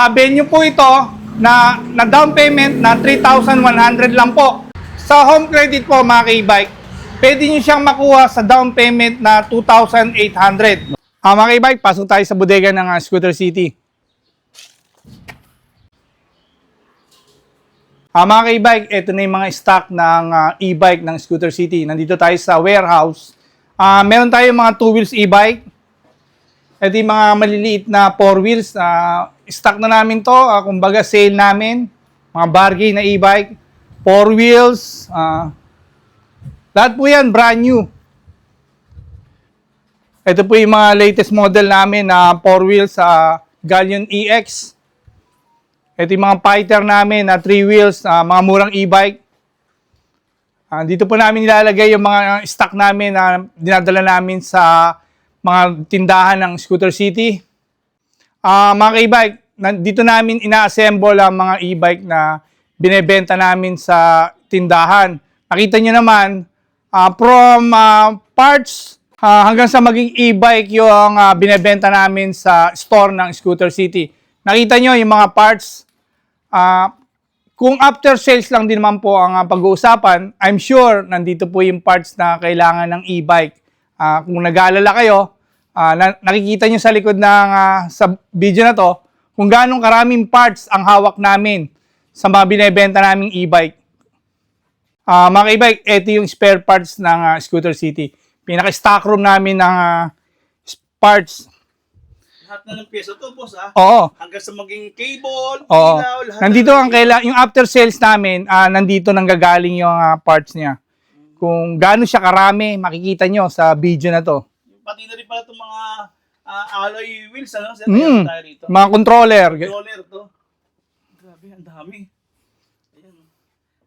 ma-avail nyo po ito na down payment na 3,100 lang po. Sa home credit po mga ka-e-bike, pwede nyo siyang makuha sa down payment na 2,800. Mga ka-e-bike, pasok tayo sa bodega ng Scooter City. Mga ka-e-bike, ito na yung mga stock ng e-bike ng Scooter City. Nandito tayo sa warehouse. Meron tayo mga 2 wheels e-bike. Ito yung mga maliliit na 4 wheels. Stock na namin to. Kumbaga sale namin. Mga bargain na e-bike. 4 wheels. Lahat po yan, brand new. Ito po yung mga latest model namin na 4 wheels Galleon EX. Ito yung mga fighter namin na 3 wheels, mga murang e-bike. Dito po namin nilalagay yung mga stock namin na dinadala namin sa mga tindahan ng Scooter City. Mga e-bike, dito namin ina-assemble ang mga e-bike na binebenta namin sa tindahan. Nakita nyo naman, from parts hanggang sa maging e-bike yung binebenta namin sa store ng Scooter City. Nakita nyo yung mga parts. Kung after sales lang din naman po ang pag-uusapan, I'm sure nandito po yung parts na kailangan ng e-bike. Kung nag-aalala kayo, nakikita nyo sa likod ng sa video na to kung gaano karaming parts ang hawak namin sa mga binebenta naming e-bike. Mga e-bike, ito yung spare parts ng Scooter City. Pinaka-stock room namin ng parts. Lahat na ng pyesa to, boss, Oo. Hanggang sa maging cable, Oo. ilaw, lahat. Nandito ang yung after sales namin, nandito nanggagaling yung parts niya. Kung gaano siya karami, makikita nyo sa video na to. Pati na rin pala itong mga alloy wheels, ano? Sir, meron tayo rito. Mga controller. Controller to. Grabe, ang dami. Ayan.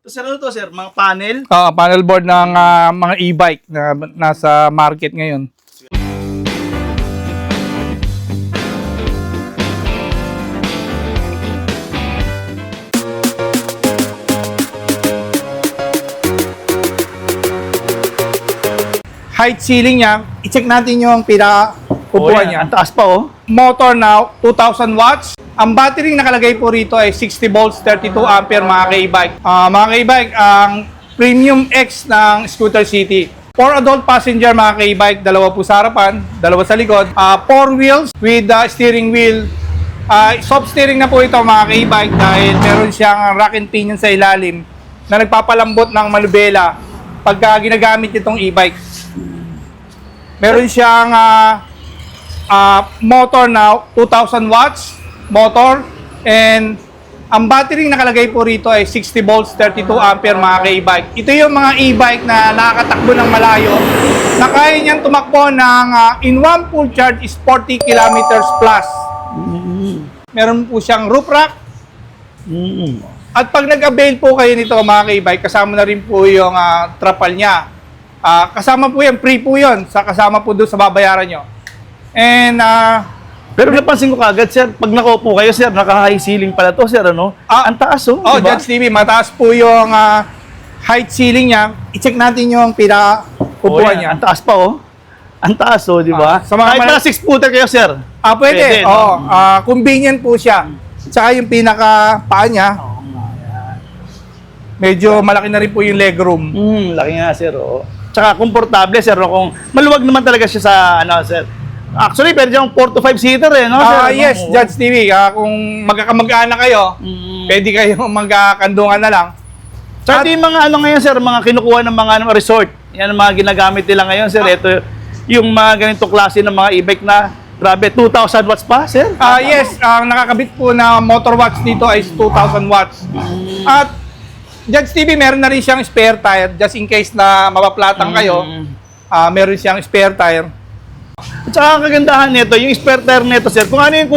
Ito, sir, ano to, sir? Mga panel. Panel board ng mga e-bike na nasa market ngayon. Height ceiling niya, i-check natin yung pinaka-upuan niya. Ang taas pa, oh. Motor na 2,000 watts. Ang battery nakalagay po rito ay 60 volts, 32 ampere mga ka-e-bike. Mga ka-e-bike, ang Premium X ng Scooter City. 4 adult passenger mga ka-e-bike, dalawa po sa harapan, dalawa sa likod. 4 wheels with steering wheel. Soft steering na po ito mga ka-e-bike dahil meron siyang rack and pinion sa ilalim na nagpapalambot ng manubela pagka ginagamit itong e-bike. Meron siyang motor na 2,000 watts motor, and ang battery nakalagay po rito ay 60 volts, 32 ampere mga ka-e-bike. Ito yung mga e-bike na nakakatakbo ng malayo na kaya niyang tumakbo ng in one full charge is 40 kilometers plus. Meron po siyang roof rack. At pag nag-avail po kayo nito mga ka-e-bike, kasama na rin po yung trapal niya. Kasama po yan, free po yun, kasama po doon sa babayaran nyo. And, Pero napansin ko kagad, sir, pag nakaupo kayo, sir, naka-high ceiling pala to, sir, ano? Ang taas, oh, diba? Judge TV, mataas po yung height ceiling niya. I-check natin yung pinaka-upuan niya. Ang taas pa, oh. Ang taas, oh, di ba? Sa mga kahit na 6-footer kayo, sir. Pwede. no? Convenient po siya. Tsaka yung pinaka-paa niya, medyo malaki na rin po yung legroom. Laki nga, sir, oh. Tsaka komportable, sir, no? Kung maluwag naman talaga siya sa, ano, sir. Actually, pwede siyang 4 to 5 seater, eh, no, sir? Yes, no? Judge TV. Kung magkakamag-anak kayo, pwede kayong magkakandungan na lang. Tsaka yung mga, ano ngayon, sir, mga kinukuha ng mga resort. Yan ang mga ginagamit nila ngayon, sir. Ito, yung mga ganito klase ng mga e-bike na, grabe, 2,000 watts pa, sir? Yes, ang nakakabit po na motor watts dito ay 2,000 watts. At Judge TV, meron na rin siyang spare tire just in case na mapaplatang kayo. Meron siyang spare tire. At saka ang kagandahan nito, yung spare tire nito, sir, kung ano yung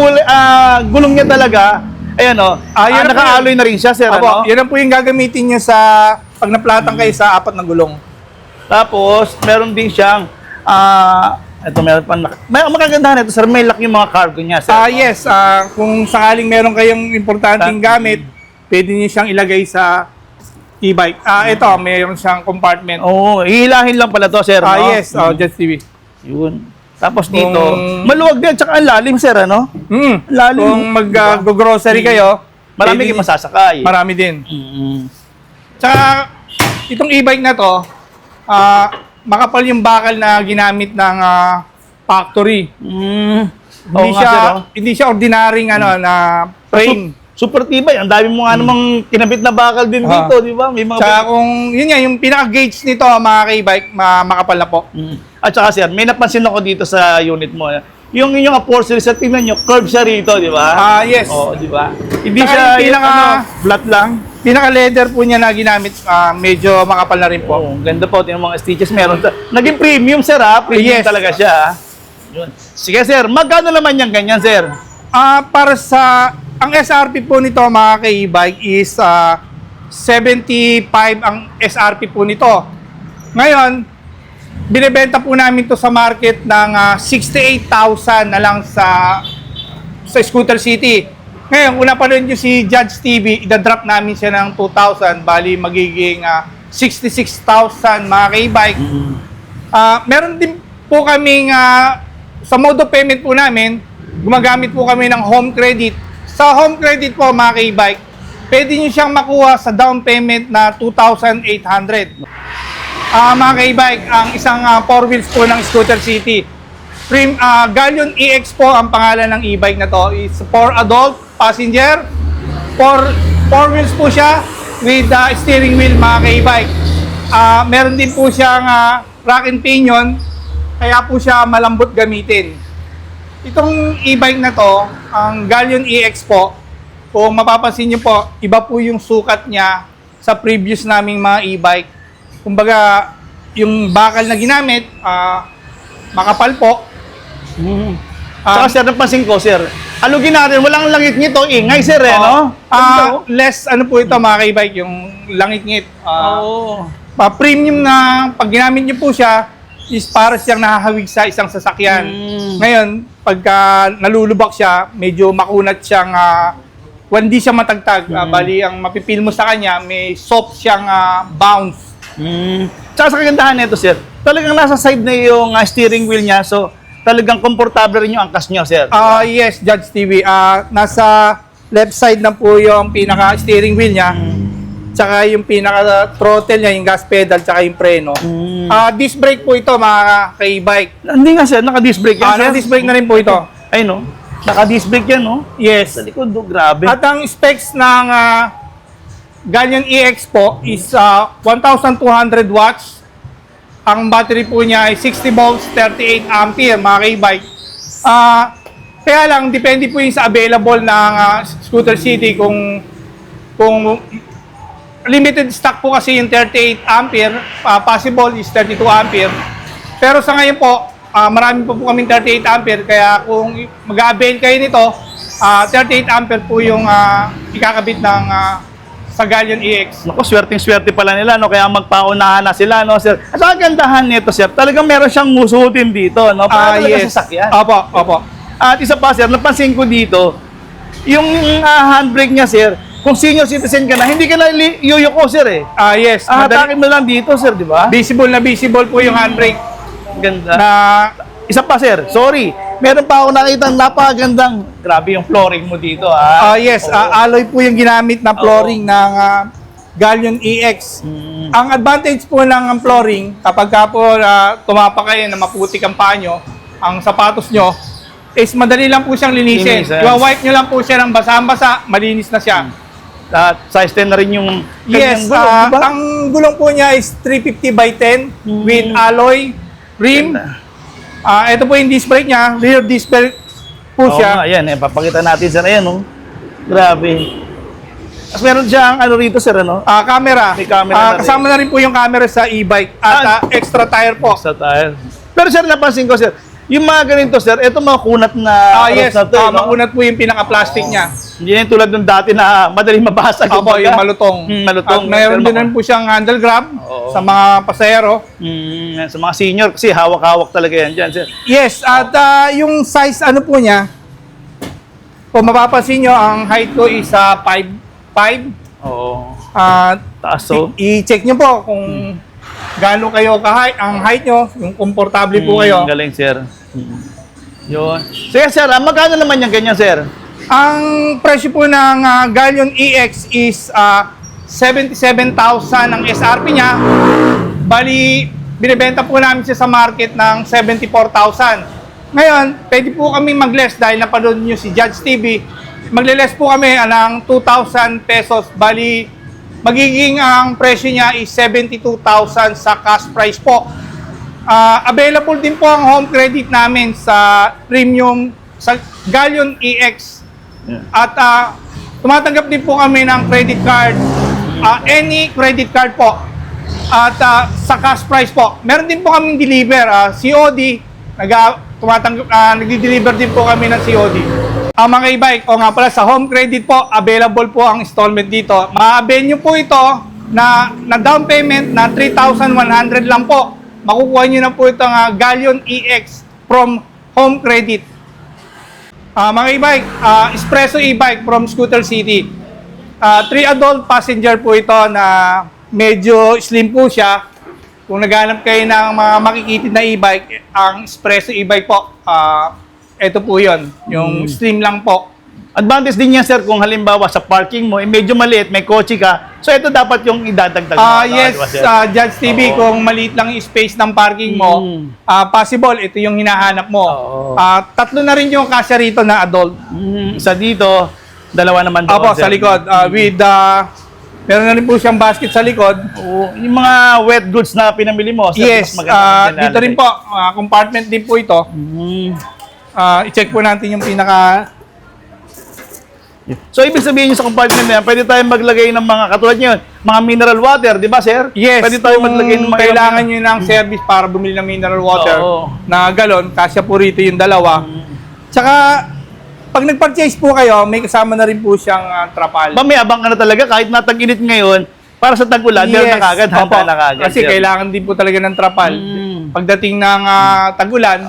gulong niya talaga, ayan, o, naka-alloy na rin siya, sir. Opo, ano? yun ang po yung gagamitin niya sa pag naplatang kayo sa 4 na gulong. Tapos, meron din siyang, ito, meron pa, ang makagandahan nito, sir, may lock yung mga cargo niya, sir. Yes, kung sakaling meron kayong importanteng gamit, pwede niyo siyang ilagay sa e-bike. Ito, mayroon siyang compartment. Oo, hihilahin lang pala to, sir. No? Yes, Judge TV. Yun. Tapos dito, Kung- maluwag din, tsaka ang lalim, sir, ano? Lalim. Kung mag-grocery kayo, Marami pwede kayong masasakay. marami din. Mm. Tsaka, itong e-bike na to, makapal yung bakal na ginamit ng factory. Mm. Hindi Oo nga, siya sir, oh. hindi siya ordinaryong na frame. Super tibay. Ang dami mo nga namang kinabit na bakal din Ah. dito, di ba? May mga... Tsaka kung, yun nga, yung pinaka-gauge nito, mga k-bike, makapal na po. Mm. At saka, sir, may napansin ako dito sa unit mo. Yung inyong upholstery, sir, tingnan nyo, curve siya rito, di ba? Yes. Oo, di ba? Hindi Tsaka siya yung pinaka- flat lang. Pinaka-leather po niya na ginamit, medyo makapal na rin po. Oo, ganda po. Tingnan mga stitches. Meron. Naging premium, sir, ha? Premium Yes. talaga siya, ha? Yun. Sige, sir. Magkano naman yung ganyan, sir? Para sa, ang SRP po nito, mga k-bike, is 75 ang SRP po nito. Ngayon, binebenta po namin to sa market ng 68,000 na lang sa Scooter City. Ngayon, kung napanood nyo si Judge TV, idadrop namin siya ng 2,000, bali magiging 66,000 mga k-bike. Meron din po kaming, sa mode of payment po namin, gumagamit po kami ng home credit. Sa home credit po mga k-bike, pwede nyo siyang makuha sa down payment na 2,800. Mga k-bike, ang isang 4 wheels po ng Scooter City. Galleon EX po ang pangalan ng e-bike na to. It's for adult passenger. 4 wheels po siya with steering wheel mga k-bike. Meron din po siyang rack and pinion, kaya po siya malambot gamitin. Itong e-bike na to, ang Galleon EX po, kung mapapansin nyo po, iba po yung sukat niya sa previous naming mga e-bike. Kumbaga, yung bakal na ginamit, makapal po. Saka, sir, napansin ko, sir. Alugin natin, walang langit nito. Ingay, sir, eh, no? Less, ano po ito mga k-bike, yung langit-ngit. Oo. Premium na, pag ginamit nyo po siya, is para siyang nahahawig sa isang sasakyan. Ngayon, pagka nalulubak siya, medyo makunat siyang, hindi siya matagtag. Bali, ang mapipil mo sa kanya, may soft siyang bounce. Tsaka sa kagandahan nito, sir, talagang nasa side na yung steering wheel niya, so talagang komportable rin yung angkas niyo, sir. Yes, Judge TV. Nasa left side na po yung pinaka-steering wheel niya. Tsaka yung pinaka-throttle niya, yung gas pedal, tsaka yung preno. Disc brake po ito, mga k-bike. Hindi nga, sir, naka-disc brake yan, sir. Naka-disc brake na rin po ito. Ay, no? Naka-disc brake yan, no? Yes. Sa likod, do, grabe. At ang specs ng Galleon EX po is 1,200 watts. Ang battery po niya ay 60 volts, 38 ampere, mga k-bike. Kaya lang, depende po yung sa available ng Scooter City kung limited stock po kasi yung 38 ampere, possible is 32 ampere. Pero sa ngayon po, marami po kaming 38 ampere, kaya kung mag-avail kayo nito, 38 ampere po yung ikakabit ng sa Galleon EX. Naku, swerteng-swerte pala nila, no? Kaya magpaunahan na sila, no, sir? At ang gandahan nito, sir, talagang meron siyang musutin dito, no? Para talaga Yes. sasakyan. Opo. At isa pa, sir, napansin ko dito, yung handbrake niya, sir, kung senior citizen ka na, hindi ka na yuyuko, sir, eh. Yes. Hatakin mo lang dito, sir, di ba? Visible na visible po yung handbrake Ganda. na Isa pa, sir, sorry. Meron pa ako nakita napakagandang, grabe yung flooring mo dito, yes, alloy po yung ginamit na flooring ng Galleon EX. Ang advantage po ng flooring, kapag ka po tumapa kayo na maputik ang paa nyo, ang sapatos nyo, is madali lang po siyang linisin. Linisin. I-wipe nyo lang po siya ng basa-basa, malinis na siya. At size 10 na rin yung Yes, kanyang gulong, di ba? ang gulong po niya is 350 by 10 with alloy rim. Ganda. Ito po yung disc brake niya, rear disc brake po Oo siya. nga, ayan, papakita natin, sir. Ayan, oh. Grabe. Tapos meron siyang ano rito, sir, ano? Camera. May camera na rin. Kasama na rin po yung camera sa e-bike at extra tire po. Sa tire. Pero sir, napansin ko, sir, yung mga ganito, sir, ito mga kunat na Yes, na to, no? makunat po yung pinaka-plastic niya. Hindi na yung tulad nung dati na madaling mabasag. Opo, yung malutong. Malutong. At mayroon Pero din rin po siyang handle grab Oo. sa mga pasahero. Sa mga senior, kasi hawak-hawak talaga yan dyan, sir. Yes, at yung size ano po niya, kung mapapansin nyo, ang height ko is 5'5". Oo. Taas Taas, so. I-check nyo po kung gaano kayo ang height nyo, yung komportable po kayo. Galing, sir. Yun. Sige, sir, magkano naman yung ganyan, sir? Ang presyo po ng Galleon EX is 77,000 ang SRP niya. Bali, binibenta po namin siya sa market ng 74,000. Ngayon, pwede po kami mag-less dahil napanood nyo si Judge TV. Magle-less po kami ng 2,000 pesos. Bali, magiging ang presyo niya is 72,000 sa cash price po. Available din po ang home credit namin sa premium sa Galleon EX. Yeah. At tumatanggap din po kami ng credit card, any credit card po. At sa cash price po. Meron din po kaming deliver, COD, nagdi-deliver din po kami ng COD. Mga e-bike, o nga pala sa home credit po, available po ang installment dito. Ma-avail nyo po ito na down payment na 3,100 lang po. Makukuha nyo na po itong Galleon EX from home credit. Mga e-bike, Espresso e-bike from Scooter City. 3 adult passenger po ito na medyo slim po siya. Kung naghanap kayo ng mga makikitid na e-bike, ang Espresso e-bike po, ito po yun. Yung slim lang po. Advantage din yan, sir, kung halimbawa sa parking mo, medyo maliit, may kotse ka. So, ito dapat yung idadagdag mo. Yes, Judge TV, kung maliit lang yung space ng parking mo, possible, ito yung hinahanap mo. Tatlo na rin yung kasya rito na adult. Isa dito, dalawa naman doon. Opo, sir. sa likod. Meron na rin po siyang basket sa likod. Yung mga wet goods na pinamili mo, sir, Yes, mas maganda dito rin po, compartment din po ito. I-check po natin yung pinaka... So, ibig sabihin nyo sa compartment na yan, pwede tayong maglagay ng mga, katulad nyo, mga mineral water, di ba, sir? Yes, Pwede tayong maglagay ng kung mga... kailangan nyo ng service para bumili ng mineral water na galon, kasya po rito yung dalawa. Tsaka, pag nag-purchase po kayo, may kasama na rin po siyang trapal. Ba, may abang ka na talaga, kahit natag-init ngayon, para sa tag-ulan, meron na kagad, handa na kagad. Kasi kailangan din po talaga ng trapal. Pagdating ng tag-ulan,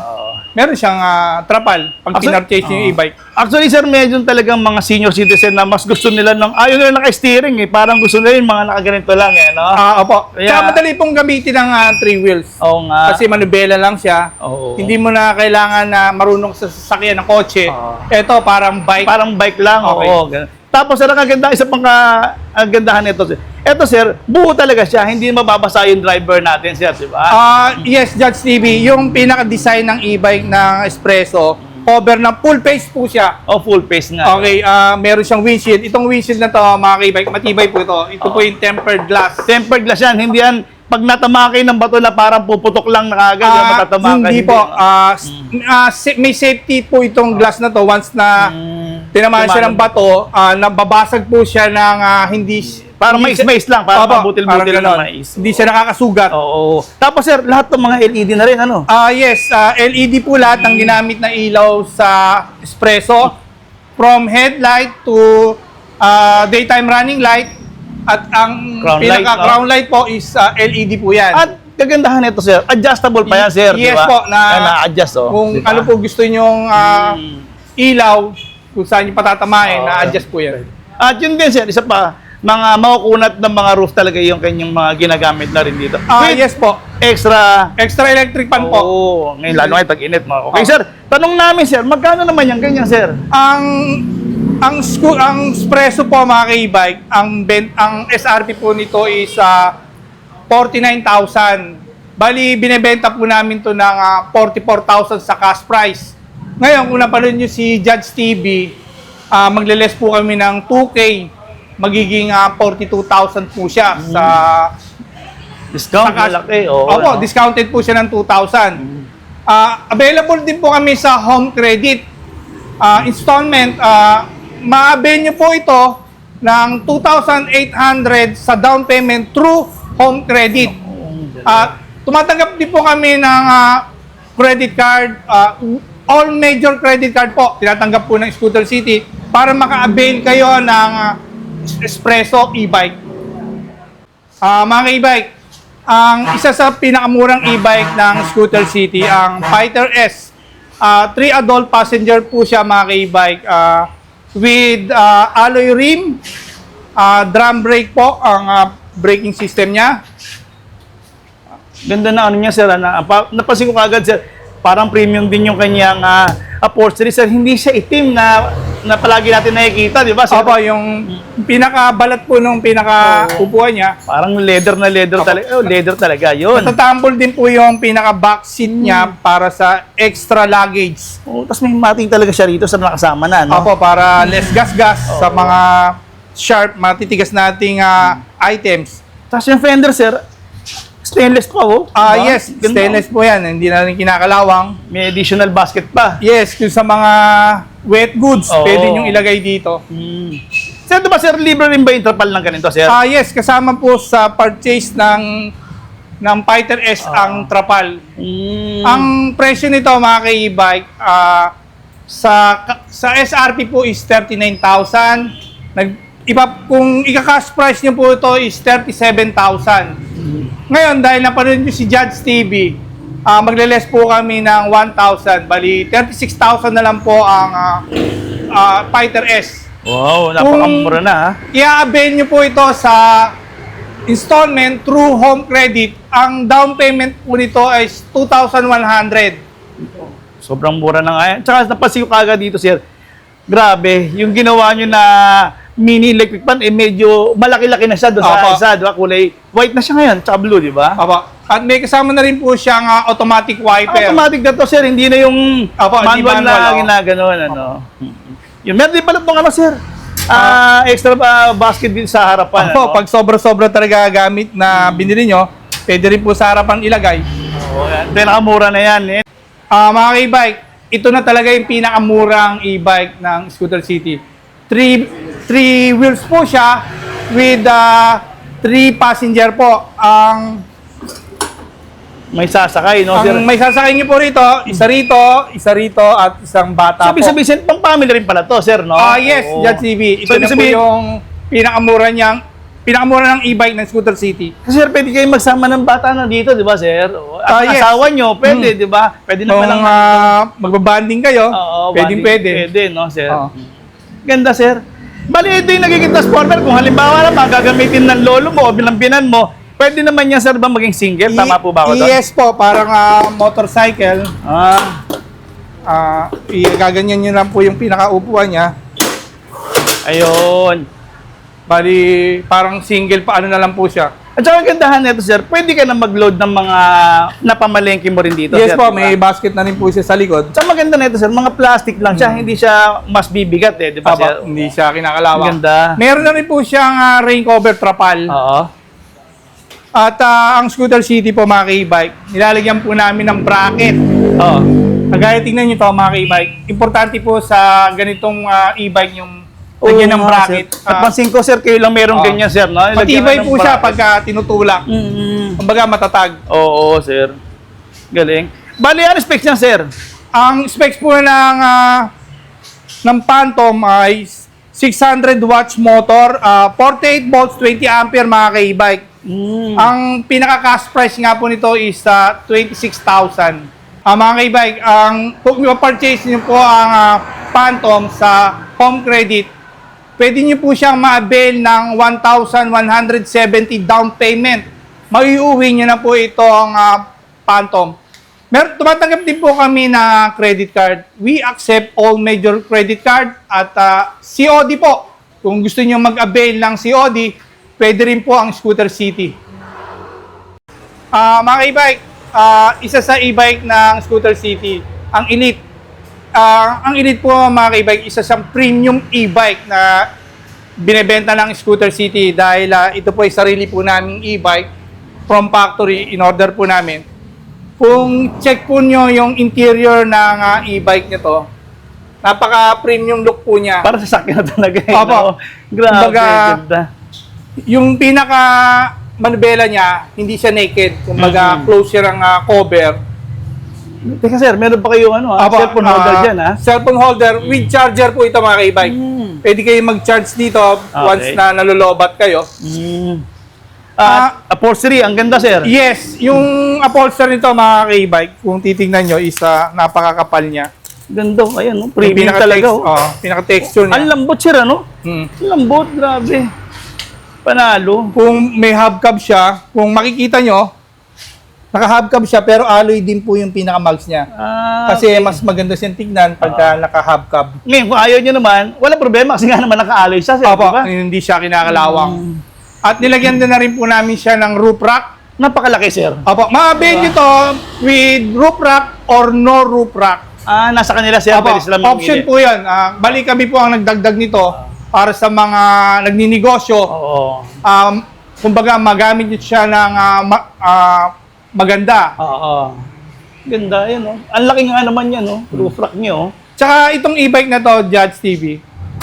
meron siyang trapal pag pinurchase nyo yung e-bike. Actually, sir, medyo talagang mga senior citizen na mas gusto nila ng, ayaw nila naka-steering eh. Parang gusto nila yung mga nakaganito lang eh, no? Opo. Kaya- Tsaka madali pong gamitin ng 3 wheels. Oo nga. Kasi manubela lang siya. Oo. Hindi mo na kailangan na marunong sa sasakyan ng kotse. Ito, parang bike. Parang bike lang, Okay. oo. Ganun. Tapos, sir, ang kaganda, isa pang kagandahan nito, sir. Ito, sir, buo talaga siya. Hindi mababasa yung driver natin, sir, di ba? Yes, Judge TV, yung pinaka-design ng e-bike ng Espresso, cover na full face po siya. Full face nga. Okay, meron siyang windshield. Itong windshield na to, mga e-bike, matibay po ito. Ito po yung tempered glass. Tempered glass yan. Hindi yan, pag natama kayo ng bato na parang puputok lang na kagad, yung matatama ka. Hindi po. May safety po itong glass na to. Once na tinamaan siya ng bato, nababasag po siya ng hindi... Parang hindi siya- mais lang, parang Opo, butil-butil parang ng ganon. mais. Hindi siya nakakasugat. Oo. Tapos, sir, lahat ng mga LED na rin, ano? Yes, LED po lahat ng ginamit na ilaw sa Espresso. From headlight to daytime running light. At ang Crown light, no? crown light po is LED po yan. At kagandahan nito, sir, adjustable pa yan, sir, Yes di ba? po, na-adjust, oh. Kung Di ba? ano po gusto nyong ilaw, kung saan yung patatamain, na-adjust po yan. At yun din, sir, isa pa, mga makukunat ng mga roof talaga yung kanyang mga ginagamit na rin dito. With Yes po. extra... Extra electric fan po. Oo, ngayon lalo ngayon tag-init mo. Okay, sir, tanong namin, sir, magkano naman yung ganyan, sir? Ang Espresso po mga ka-e-bike, ang SRP po nito is 49,000. Bali, binebenta po namin to ng 44,000 sa cash price. Ngayon, kung napanood nyo si Judge TV, magle-less po kami ng 2K. Magiging 42,000 po siya sa Discount, cash. malaki. Oo, Opo, ano? discounted po siya ng 2,000. Available din po kami sa home credit. Installment, ma-avail nyo po ito ng 2,800 sa down payment through home credit. Tumatanggap din po kami ng credit card, all major credit card po, tinatanggap po ng Scooter City para maka-avail kayo ng Espresso e-bike. Mga e-bike, ang isa sa pinakamurang e-bike ng Scooter City, ang Fighter S. 3 adult passenger po siya mga e-bike with alloy rim, drum brake po ang braking system niya. Ganda na ano niya, sir. Napansin ko kagad, sir. parang premium din yung kanyang upholstery, sir. Hindi siya itim na palagi natin nakikita, di ba, sir? Opo, yung pinakabalat po nung pinaka-upuan niya, Parang leather na leather talaga. Oh, leather talaga, yun. matatambol din po yung pinaka-back seat niya para sa extra luggage. Oh, tapos may mating talaga siya rito sa nakasama na, no? Opo, para less gas-gas sa mga sharp, matitigas nating items. Tapos yung fender, sir, stainless pa, oh. Diba? Yes, Ganda, stainless po yan. Hindi na rin kinakalawang. May additional basket pa. Yes, kung sa mga wet goods, Oo. pwede nyo ilagay dito. Sir, diba, sir, libre rin ba yung trapal ng ganito, sir? Yes, kasama po sa purchase ng Fighter S ang trapal. Ang presyo nito, mga ka-e-bike, sa SRP po is 39,000. Kung ika-cash price nyo po ito is 37,000. Ngayon, dahil napanood nyo si Judge TV, magle-less po kami ng 1,000. Bali, 36,000 na lang po ang Fighter S. Wow, napakamura na, ha? I-avail nyo po ito sa installment through home credit. Ang down payment po nito is 2,100. Sobrang mura na nga yan. Tsaka napansin ko kagad dito, sir. Grabe, yung ginawa nyo na mini electric fan, medyo malaki-laki na siya doon sa Opo. isa, diba? Kulay white na siya ngayon, tsaka blue, di ba? Opo. At may kasama na rin po siyang automatic wiper. Automatic na to, sir. Hindi na yung Opo, hindi manual manual, na oo. ginaganon, ano. Yun, meron din pala itong ano, sir. Extra basket din sa harapan. Opo, pag sobra-sobra talaga gamit na binili nyo, pwede rin po sa harapan ilagay. Oh, yan. Pinakamura na yan, eh. Mga e-bike, ito na talaga yung pinakamurang e-bike ng Scooter City. Three wheels po siya with 3 passenger po. May sasakay, no, sir? Ang may sasakay niyo po rito, isa rito, at isang bata Sabi po. sabihin, sir, pang family rin pala to, sir, no? Yes, Oo. Judge TV. Ito So, na po sabihin- yung pinakamura ng e-bike ng Scooter City. Kasi, sir, pwede kayo magsama ng bata na dito, di ba, sir? At Yes. asawa nyo, pwede, di ba? Pwede na Kung palang... magbabanding kayo, Oo, pwede. Pwede, no, sir? Oo. Ganda, sir. Bali, ito yung nagiging transformer. Kung halimbawa naman, gagamitin ng lolo mo o bilambinan mo, pwede naman yan, sir, ba maging single? Tama po ba ako doon? Yes po, parang motorcycle. Gaganyan nyo lang po yung pinakaupuan niya. Ayun. Bali, parang single pa, ano na lang po siya. At saka ang gandahan nito, sir, pwede ka na mag-load ng mga napamalengke mo rin dito, Yes sir. po, diba? may basket na rin po siya sa likod. Sa maganda nito, sir, mga plastic lang siya, hindi siya mas bibigat, eh, di ba, sir? Hindi siya kinakalawang. Ang ganda. Meron na rin po siyang rain cover trapal. Oo. At ang Scooter City po, mga ka-e-bike, nilalagyan po namin ng bracket. Oo. Kagaya tingnan nyo to, mga ka-e-bike. Importante po sa ganitong e-bike yung lagyan ng bracket. Napansin ko, sir, kayo lang merong Oo. ganyan, sir, no? Lagyan Matibay ng po siya bracket. pagka tinutulak. Kumbaga matatag. Oo, sir. Galing. Bali, ano specs niya, sir? Ang specs po ng Phantom ay 600 watts motor, 48 volts, 20 ampere, mga ka-e-bike. Ang pinaka-cash price nga po nito is 26,000. Mga ka-e-bike, kung i-purchase niyo po ang Phantom sa home credit, pwede niyo po siyang ma-avail ng 1,170 down payment. Maiuwi niyo na po ito ang Phantom. Tumatanggap din po kami na credit card. We accept all major credit card at COD po. Kung gusto niyo mag-avail ng COD, pwede rin po ang Scooter City. Mga e-bike, isa sa e-bike ng Scooter City, ang Elite. Ang Elite po, mga e-bike, isa sa premium e-bike na binebenta ng Scooter City dahil ito po ay sarili po naming e-bike from factory, in order po namin. Kung check po nyo yung interior ng e-bike nito, napaka-premium look po niya. Para sa sakyan na talaga, eh, Opo. no? Grabe, Kumbaga, ganda. Yung pinaka-manubela niya, hindi siya naked. Kumbaga, close siya ang cover. Teka, sir, meron pa kayo cellphone holder dyan, ha? Cellphone holder with charger po ito, mga ka-e-bike. Pwede kayo mag-charge dito once na nalolobat kayo. Upholstery, ang ganda, sir. Yes, yung upholstery nito, mga ka-e-bike, kung titingnan nyo, is napakakapal niya. Ganda, ayan, no? Yung Premium talaga, pinaka-texture Ang niya. lambot, sir, ano? Hmm. Ang lambot, grabe. Panalo. Kung may hubcap siya, kung makikita nyo, Naka-hubcap siya pero alloy din po yung pinaka-mags niya. Kasi okay. mas maganda siyang tignan pagka naka-hubcap. Ngayon, kung ayaw nyo naman, walang problema kasi nga naman naka-alloy siya, sir, Opo, di ba? hindi siya kinakalawang. At nilagyan din na rin po namin siya ng roof rack. Napakalaki, sir. Opo, maabayin nyo to with roof rack or no roof rack. Nasa kanila, sir, Opo, pwede sila option mamili. po yan. Bali kami po ang nagdagdag nito para sa mga nagninegosyo. Oo. Kumbaga, magamit nyo siya ng maganda. Oo. Ganda, yun, oh. Ang laki nga naman yan, oh. Roof rack nyo, oh. Tsaka itong e-bike na to, Judge TV,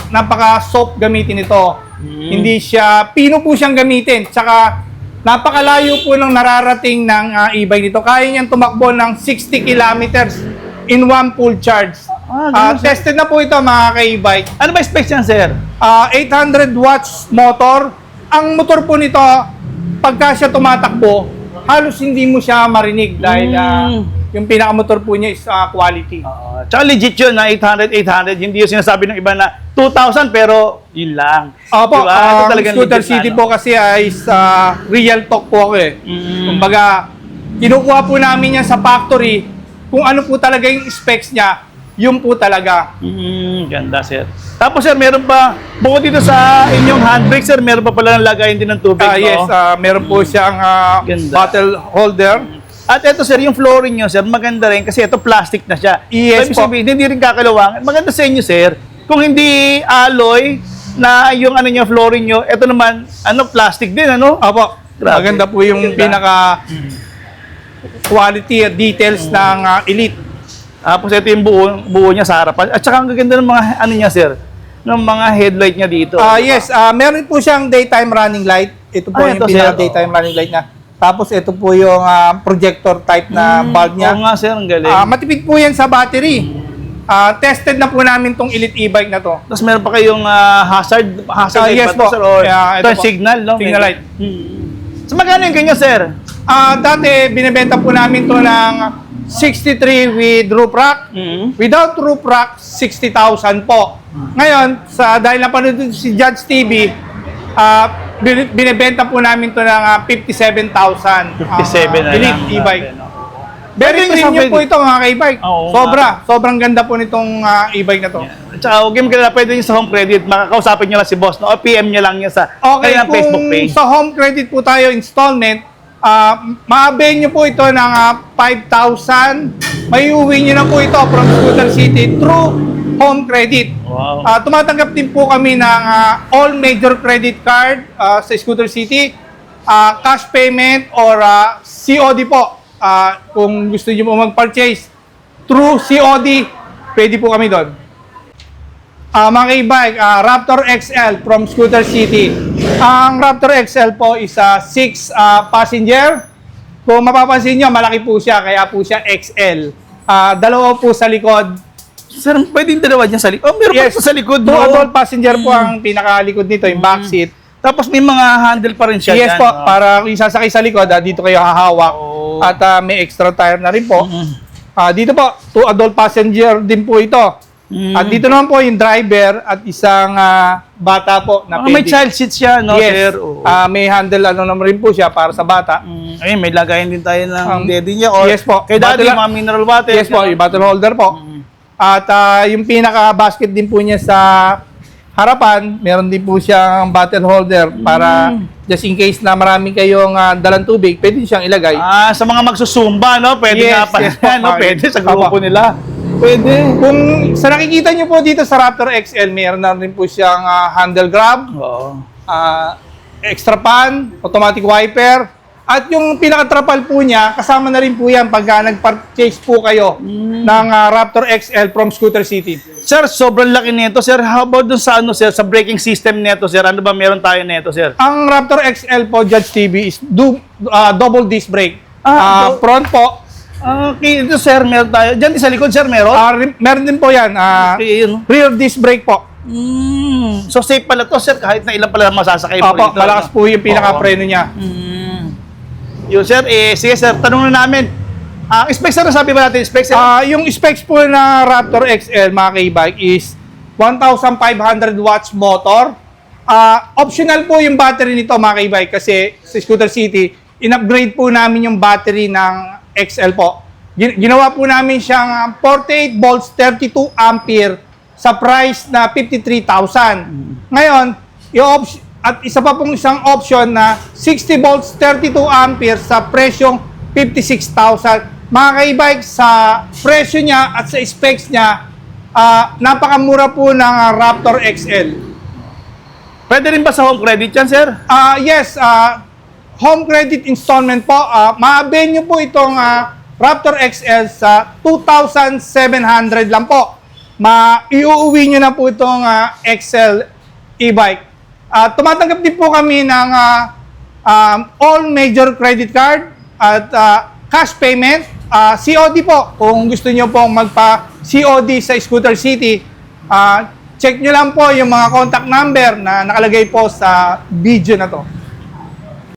napaka-soft gamitin ito. Hindi siya, pino po siyang gamitin. Tsaka napakalayo po ng nararating ng e-bike nito. Kaya niyang tumakbo ng 60 kilometers in one full charge. Ganun, sir. Tested na po ito mga ka-e-bike. Ano ba specs yan, sir? 800 watts motor. Ang motor po nito, pagka siya tumatakbo, halos hindi mo siya marinig dahil yung pinakamotor po niya is quality. Tsaka legit yun na 800. Hindi yung sinasabi ng iba na 2,000 pero yun lang. Opo, Diba? Ito ang talagang Scooter legit na, City ano? po kasi ay real talk po ako eh. Kumbaga, kinukuha po namin yan sa factory kung ano po talaga yung specs niya, yun po talaga. Ganda, sir. Tapos, sir, meron pa, bukod dito sa inyong handbrake, sir, meron pa pala lagayin din ng tubig, no? Yes, meron po siyang Ganda. bottle holder. At ito, sir, yung flooring nyo, sir, maganda rin kasi ito plastic na siya. Yes so, ibig po. sabihin, hindi rin kakalawang. Maganda sa inyo, sir. Kung hindi alloy na yung ano nyo, flooring nyo, ito naman, plastic din, ano? Opo, Grabe. maganda po yung Ganda. pinaka quality at details ng Elite. Tapos ito yung buo niya sa harapan. At saka ang gaganda ng mga, ano niya, sir, ng mga headlight niya dito. Yes, meron po siyang daytime running light. Ito po yung ito, pinaka sir. daytime running light niya. Tapos ito po yung projector type na bulb niya. Oo nga, sir, ang galing. Matipid po yan sa battery. Tested na po namin tong Elite e-bike na to. Tapos meron pa kayong hazard light Yes ba to, po. sir? Or Ito turn po. signal, no? Signal light. So magkano yung ganyan, sir? Dati, binibenta po namin to ng 63 with roof rack. Without roof rack, 60,000 po. Ngayon, dahil napanood si Judge TV, binibenta po namin to ng 57,000. 57 na Elite lang. e-bike. Grabe, no? Very Pwede premium kasama po ito mga ka-e-bike. Oo, Sobrang ganda po nitong e-bike na to. At saka, huwag kayong magkalala, pwede nyo sa home credit, makakausapin nyo lang si boss, no? O PM nyo lang yan sa Okay, kanilang Facebook kung page. sa home credit po tayo installment, maabayin nyo po ito ng 5,000. May uwi nyo na po ito from Scooter City through home credit. Wow. Tumatanggap din po kami ng all major credit card sa Scooter City, cash payment or COD po. Kung gusto nyo po mag-purchase through COD, pwede po kami doon. Mga ka-e-bike, Raptor XL from Scooter City. Ang Raptor XL po is 6 passenger. Kung mapapansin nyo, malaki po siya, kaya po siya XL. Dalawa po sa likod. Sir, pwede yung dalawa dyan sa likod. Oh, meron pa ito sa likod, Two no? adult passenger po ang pinakalikod nito, yung back seat. Tapos may mga handle pa rin siya Yes dyan, po, no? para kung isasakay sa likod, dito kayo hahawak. Oh. At may extra tire na rin po. Dito po, 2 adult passenger din po ito. At dito naman po yung driver at isang bata po na May child seat siya, no, Yes. sir? Oo. May handle naman rin po siya para sa bata. Ayun, may lagayan din tayo ng daddy niya. Or yes po. Kay daddy, Bottle- mga mineral water. Yes po, yung bottle holder po. At yung pinaka-basket din po niya sa harapan, meron din po siyang bottle holder para just in case na marami kayong dalang tubig, pwede siyang ilagay. Sa mga magsusumba, no? Pwede Yes, nga pa yes po, yan, no? okay. Pwede sa grupo Opo. nila. Pwede. Kung sa nakikita niyo po dito sa Raptor XL, meron na rin po siyang handle grab, Oo. extra pan, automatic wiper, at yung pinaka-trapal po niya, kasama na rin po yan pagka nag-purchase po kayo ng Raptor XL from Scooter City. Sir, sobrang laki nito, sir. How about dun sa ano, sir? Sa braking system nito, sir? Ano ba meron tayo nito, sir? Ang Raptor XL po, Judge TV, is double disc brake. Front po, Okay, ito, sir. Meron tayo. Diyan din sa likod, sir, meron? meron din po yan. Okay, yun. Rear disc brake po. So, safe pala to, sir. Kahit na ilan pala masasakay po Opo, dito. malakas no? po yung pinaka-preno niya. Yun, sir. Sige, sir. Tanong na namin. Specs, sir. Sabi ba natin? Specs, sir? Yung specs po na Raptor XL, mga k-bike, is 1,500 watts motor. Optional po yung battery nito, mga k-bike, kasi sa Scooter City, in-upgrade po namin yung battery ng XL po. Ginawa po namin siyang 48 volts, 32 ampere sa price na 53,000. Ngayon, at isa pa pong isang option na 60 volts, 32 ampere sa presyong 56,000. Mga ka-e-bike, sa presyo niya at sa specs niya, napakamura po ng Raptor XL. Pwede rin ba sa home credit yan, sir? Yes, home credit installment po. Ma-avail nyo po itong Raptor XL sa 2,700 lang po. Iuuwi nyo na po itong XL e-bike. Tumatanggap din po kami ng all major credit card at cash payment. COD po, kung gusto nyo pong magpa-COD sa Scooter City, check nyo lang po yung mga contact number na nakalagay po sa video na to.